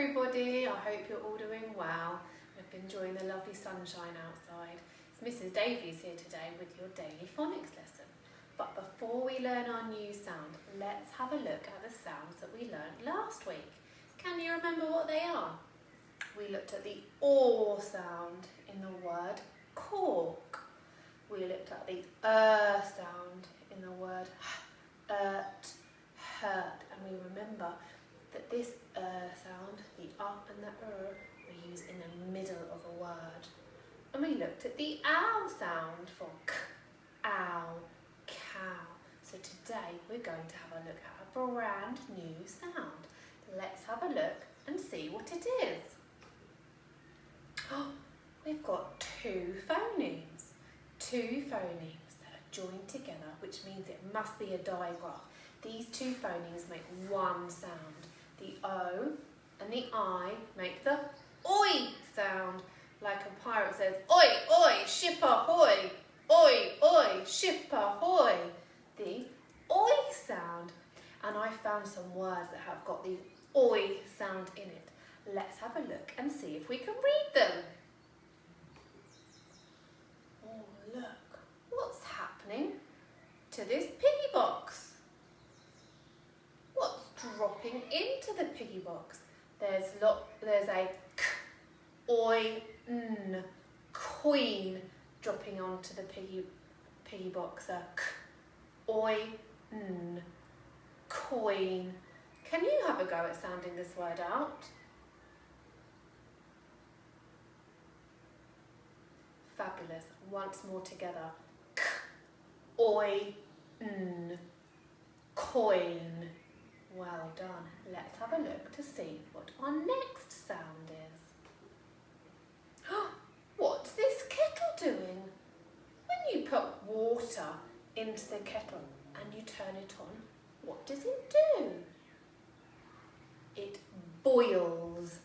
everybody, I hope you're all doing well. Hope enjoying the lovely sunshine outside. It's Mrs. Davies here today with your daily phonics lesson. But before we learn our new sound, let's have a look at the sounds that we learned last week. Can you remember what they are? We looked at the or sound in the word cork. We looked at the sound in the word hurt. And we remember that this sound, the and the we use in the middle of a word. And we looked at the ow sound for k, ow, cow. So today we're going to have a look at a brand new sound. Let's have a look and see what it is. Oh, we've got two phonemes that are joined together, which means it must be a digraph. These two phonemes make one sound. The O and the I make the oi sound, like a pirate says, oi, oi, ship ahoy, oi, oi, ship ahoy. The oi sound. And I found some words that have got the oi sound in it. Let's have a look and see if we can read them. Oh, look, what's happening to this piggy box? What's dropping into the piggy box? There's a k, oi, n, queen dropping onto the piggy box. A k, oi, n, coin. Can you have a go at sounding this word out? Fabulous. Once more together. K, oi, n, coin. Well done. Let's have a look to see what our next sound is. What's this kettle doing? When you put water into the kettle and you turn it on, what does it do? It boils.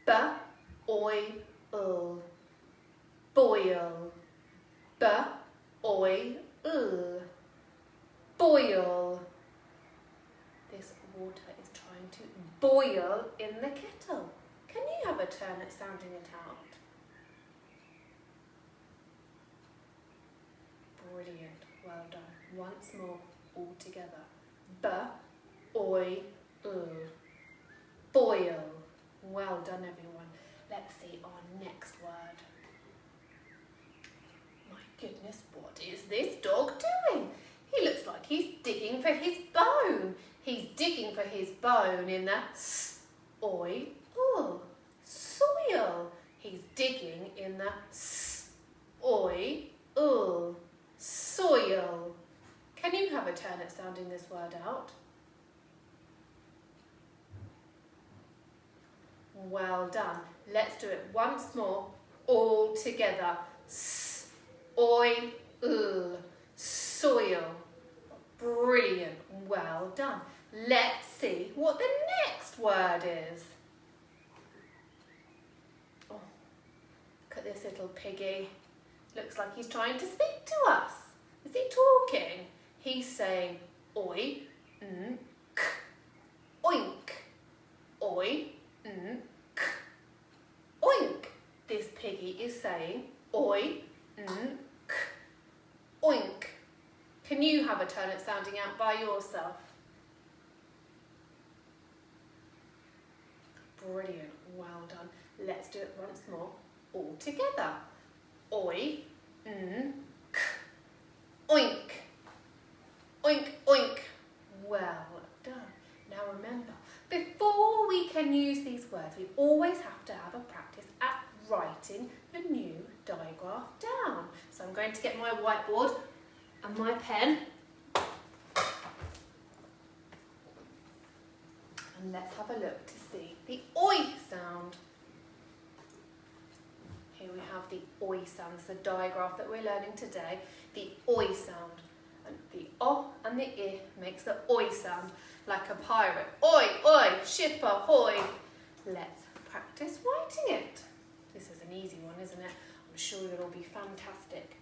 B-oi-l. Boil. B-oi-l. Boil. This water is trying to boil in the kettle. Can you have a turn at sounding it out? Brilliant. Well done. Once more, all together. B-oi-l. Boil. Well done, everyone. Let's see our next word. My goodness, what is this dog doing? He looks like he's digging for his bone. He's digging for his bone in the s-oi-l. Soil. He's digging in the s-oi-l. Soil. Can you have a turn at sounding this word out? Well done. Let's do it once more, all together. S-oi-l. Soil. Brilliant. Well done. Let's see what the next word is. Oh, look at this little piggy. Looks like he's trying to speak to us. Is he talking? He's saying oi, n, k, oink. Oi, n, k, oink. This piggy is saying oi, n, k, oink. Can you have a turn at sounding out by yourself? Brilliant. Well done. Let's do it once more, all together. Oi, n, k, oink. Oink, oink. Well done. Now remember, before we can use these words, we always have to have a practice at writing the new digraph down. So I'm going to get my whiteboard and my pen. And let's have a look to see the oi sound. Here we have the oi sound. It's the digraph that we're learning today. The oi sound. And the o and the I makes the oi sound, like a pirate. Oi, oi, ship ahoy. Let's practice writing it. This is an easy one, isn't it? I'm sure it'll be fantastic.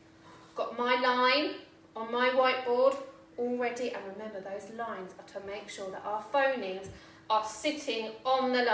Got my line on my whiteboard all ready, and remember those lines are to make sure that our phonemes are sitting on the line.